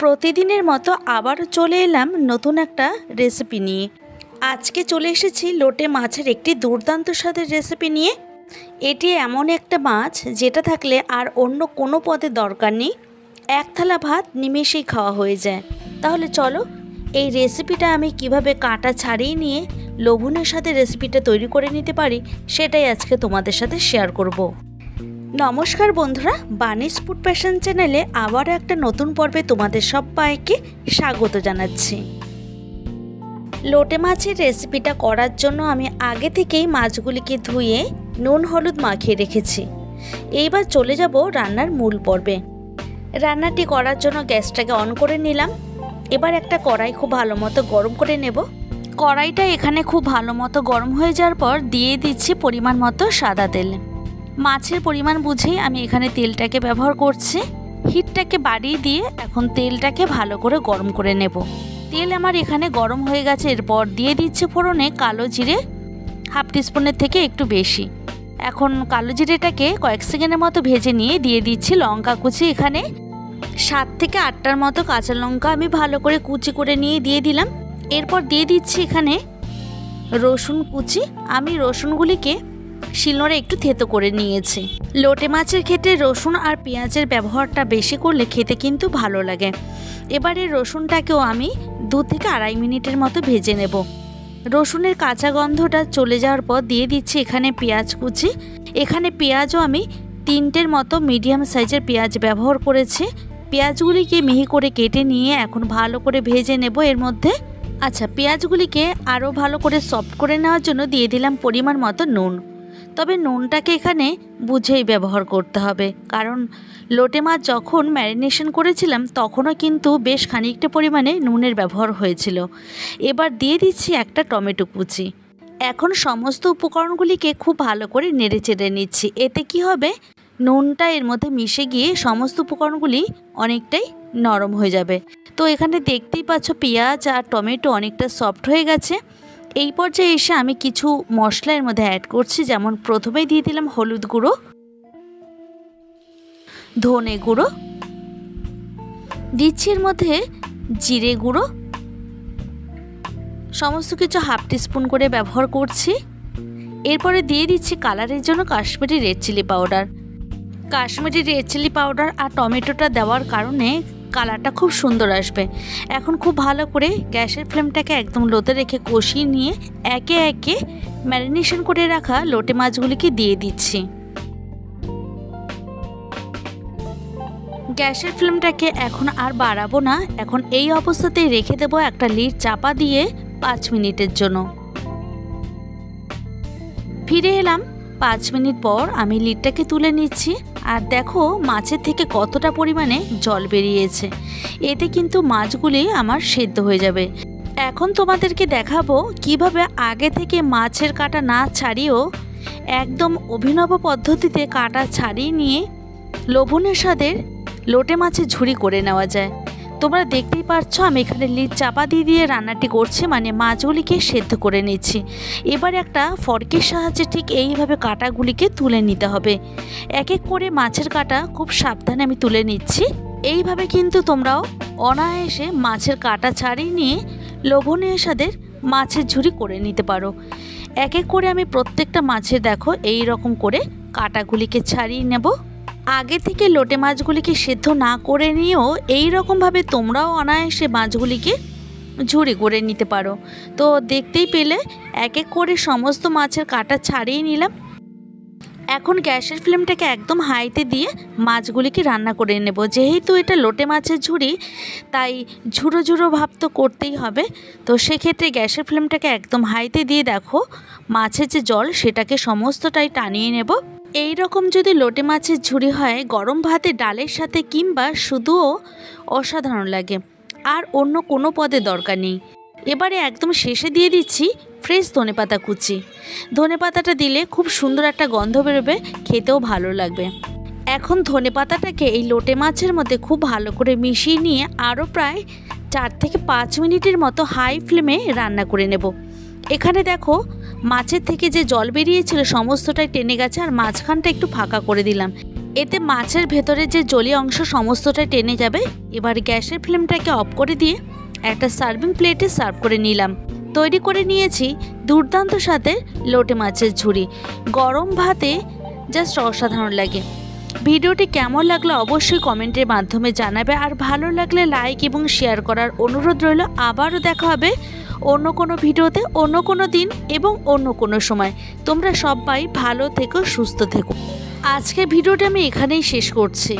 প্রতিদিনের মতো আবারও চলে এলাম নতুন একটা রেসিপি নিয়ে। আজকে চলে এসেছি লোটে মাছের একটি দুর্দান্ত স্বাদের রেসিপি নিয়ে। এটি এমন একটা মাছ যেটা থাকলে আর অন্য কোনো পদের দরকার নেই, এক থালা ভাত নিমেষেই খাওয়া হয়ে যায়। তাহলে চলো এই রেসিপিটা আমি কিভাবে কাঁটা ছাড়িয়ে নিয়ে লোভনের সাথে রেসিপিটা তৈরি করে নিতে পারি সেটাই আজকে তোমাদের সাথে শেয়ার করব। নমস্কার বন্ধুরা, বানিস ফুড প্যাশন চ্যানেলে আবার একটা নতুন পর্বে তোমাদের সবাইকে স্বাগত জানাচ্ছি। লোটে মাছের রেসিপিটা করার জন্য আমি আগে থেকেই মাছগুলিকে ধুয়ে নুন হলুদ মাখিয়ে রেখেছি। এইবার চলে যাব রান্নার মূল পর্বে। রান্নাটি করার জন্য গ্যাসটাকে অন করে নিলাম। এবার একটা কড়াই খুব ভালো মতো গরম করে নেব। কড়াইটা এখানে খুব ভালো মতো গরম হয়ে যাওয়ার পর দিয়ে দিচ্ছি পরিমাণ মতো সাদা তেল। মাছের পরিমাণ বুঝেই আমি এখানে তেলটাকে ব্যবহার করছি। হিটটাকে বাড়িয়ে দিয়ে এখন তেলটাকে ভালো করে গরম করে নেব। তেল আমার এখানে গরম হয়ে গেছে। এরপর দিয়ে দিচ্ছে ফোড়নে কালো জিরে, হাফ টিস্পুনের থেকে একটু বেশি। এখন কালো জিরেটাকে কয়েক সেকেন্ডের মতো ভেজে নিয়ে দিয়ে দিচ্ছি লঙ্কা কুচি। এখানে 7 থেকে 8টার মতো কাঁচা লঙ্কা আমি ভালো করে কুচি করে নিয়ে দিয়ে দিলাম। এরপর দিয়ে দিচ্ছি এখানে রসুন কুচি। আমি রসুনগুলিকে শিলনোড়ে একটু থেতো করে নিয়েছি। লোটে মাছের ক্ষেত্রে রসুন আর পেঁয়াজের ব্যবহারটা বেশি করলে খেতে কিন্তু ভালো লাগে। এবারে রসুনটাকেও আমি 2 থেকে 2.5 মিনিটের মতো ভেজে নেব। রসুনের কাঁচা গন্ধটা চলে যাওয়ার পর দিয়ে দিচ্ছি এখানে পেঁয়াজ কুচি। এখানে পেঁয়াজও আমি 3টের মতো মিডিয়াম সাইজের পেঁয়াজ ব্যবহার করেছি। পেঁয়াজগুলিকে মিহি করে কেটে নিয়ে এখন ভালো করে ভেজে নেব এর মধ্যে। পেঁয়াজগুলিকে আরও ভালো করে সফট করে নেওয়ার জন্য দিয়ে দিলাম পরিমাণ মতো নুন। তবে নুনটাকে এখানে বুঝেই ব্যবহার করতে হবে, কারণ লোটে মাছ যখন ম্যারিনেশন করেছিলাম তখনও কিন্তু বেশ খানিকটা পরিমাণে নুনের ব্যবহার হয়েছিল। এবার দিয়ে দিচ্ছি একটা টমেটো কুচি। এখন সমস্ত উপকরণগুলিকে খুব ভালো করে নেড়ে চেড়ে নিচ্ছি। এতে কি হবে, নুনটা এর মধ্যে মিশে গিয়ে সমস্ত উপকরণগুলি অনেকটাই নরম হয়ে যাবে। তো এখানে দেখতেই পাচ্ছ পেঁয়াজ আর টমেটো অনেকটা সফট হয়ে গেছে। এই পর্যায়ে এসে আমি কিছু মশলা এর মধ্যে অ্যাড করছি। যেমন প্রথমেই দিয়ে দিলাম হলুদ গুঁড়ো, ধনে গুঁড়ো, দিচ্ছি এর মধ্যে জিরে গুঁড়ো, সমস্ত কিছু হাফ টিস্পুন করে ব্যবহার করছি। এরপরে দিয়ে দিচ্ছি কালারের জন্য Kashmiri red chilli powder. Kashmiri red chilli powder আর টমেটোটা দেওয়ার কারণে কালারটা খুব সুন্দর আসবে। এখন খুব ভালো করে গ্যাসের ফ্লেমটাকে একদম লোতে রেখে কষিয়ে নিয়ে একে একে ম্যারিনেশন করে রাখা লোটে মাছগুলিকে দিয়ে দিচ্ছি। গ্যাসের ফ্লেমটাকে এখন আর বাড়াবো না। এখন এই অবস্থাতেই রেখে দেবো একটা লিড চাপা দিয়ে 5 মিনিটের জন্য। ফিরে এলাম 5 মিনিট পর। আমি লিডটাকে তুলে নিচ্ছি আর দেখো মাছের থেকে কতটা পরিমাণে জল বেরিয়েছে। এতে কিন্তু মাছগুলি আমার সেদ্ধ হয়ে যাবে। এখন তোমাদেরকে দেখাবো কিভাবে আগে থেকে মাছের কাঁটা না ছাড়িয়েও একদম অভিনব পদ্ধতিতে কাঁটা ছাড়িয়ে নিয়ে লোভনের স্বাদের লোটে মাছের ঝুড়ি করে নেওয়া যায়। তোমরা দেখতেই পাচ্ছ আমি এখানে লিড চাপা দিয়ে রান্নাটি করছি, মানে মাছগুলিকে সেদ্ধ করে নিচ্ছি। এবার একটা ফর্কের সাহায্যে ঠিক এইভাবে কাঁটাগুলিকে তুলে নিতে হবে। এক এক করে মাছের কাঁটা খুব সাবধানে আমি তুলে নিচ্ছি। এইভাবে কিন্তু তোমরাও অনায়াসে মাছের কাঁটা ছাড়িয়ে নিয়ে লোভনীয় স্বাদের মাছের ঝুড়ি করে নিতে পারো। এক এক করে আমি প্রত্যেকটা মাছের দেখো এই রকম করে কাঁটাগুলিকে ছাড়িয়ে নেব। আগে থেকে লোটে মাছগুলিকে সেদ্ধ না করে নিয়েও এই রকমভাবে তোমরাও অনায়াসে মাছগুলিকে ঝুড়ি করে নিতে পারো। তো দেখতেই পেলে এক এক করে সমস্ত মাছের কাঁটা ছাড়িয়ে নিলাম। এখন গ্যাসের ফ্লেমটাকে একদম হাইতে দিয়ে মাছগুলিকে রান্না করে নেব। যেহেতু এটা লোটে মাছের ঝুড়ি, তাই ঝুড়ো ঝুড়ো ভাব তো করতেই হবে। তো সেক্ষেত্রে গ্যাসের ফ্লেমটাকে একদম হাইতে দিয়ে দেখো মাছের যে জল সেটাকে সমস্তটাই টানিয়ে নেব। এই রকম যদি লোটে মাছের ঝুড়ি হয় গরম ভাতে ডালের সাথে কিংবা শুধুও অসাধারণ লাগে, আর অন্য কোনো পদের দরকার নেই। এবারে একদম শেষে দিয়ে দিচ্ছি ফ্রেশ ধনেপাতা কুচি। ধনেপাতাটা দিলে খুব সুন্দর একটা গন্ধ বেরোবে, খেতেও ভালো লাগবে। এখন ধনেপাতাটাকে এই লোটে মাছের মধ্যে খুব ভালো করে মিশিয়ে নিয়ে আরও প্রায় 4 থেকে 5 মিনিটের মতো হাই ফ্লেমে রান্না করে নেব। এখানে দেখো মাছের থেকে যে জল বেরিয়েছিল সমস্তটাই টেনে গেছে আর মাঝখানটা একটু ফাঁকা করে দিলাম। এতে মাছের ভেতরে যে জলীয় অংশ সমস্তটা টেনে যাবে। এবার গ্যাসের ফ্লেমটাকে অফ করে দিয়ে একটা সার্ভিং প্লেটে সার্ভ করে নিলাম। তৈরি করে নিয়েছি দুর্দান্ত স্বাদের লোটে মাছের ঝুড়ি। গরম ভাতে জাস্ট অসাধারণ লাগে। ভিডিওটি কেমন লাগলো অবশ্যই কমেন্টের মাধ্যমে জানাবে, আর ভালো লাগলে লাইক এবং শেয়ার করার অনুরোধ রইল। আবারও দেখা হবে অন্য কোনো ভিডিওতে, অন্য কোনো দিন এবং অন্য কোনো সময়। তোমরা সবাই ভালো থেকো, সুস্থ থেকো। আজকের ভিডিওটা আমি এখানেই শেষ করছি।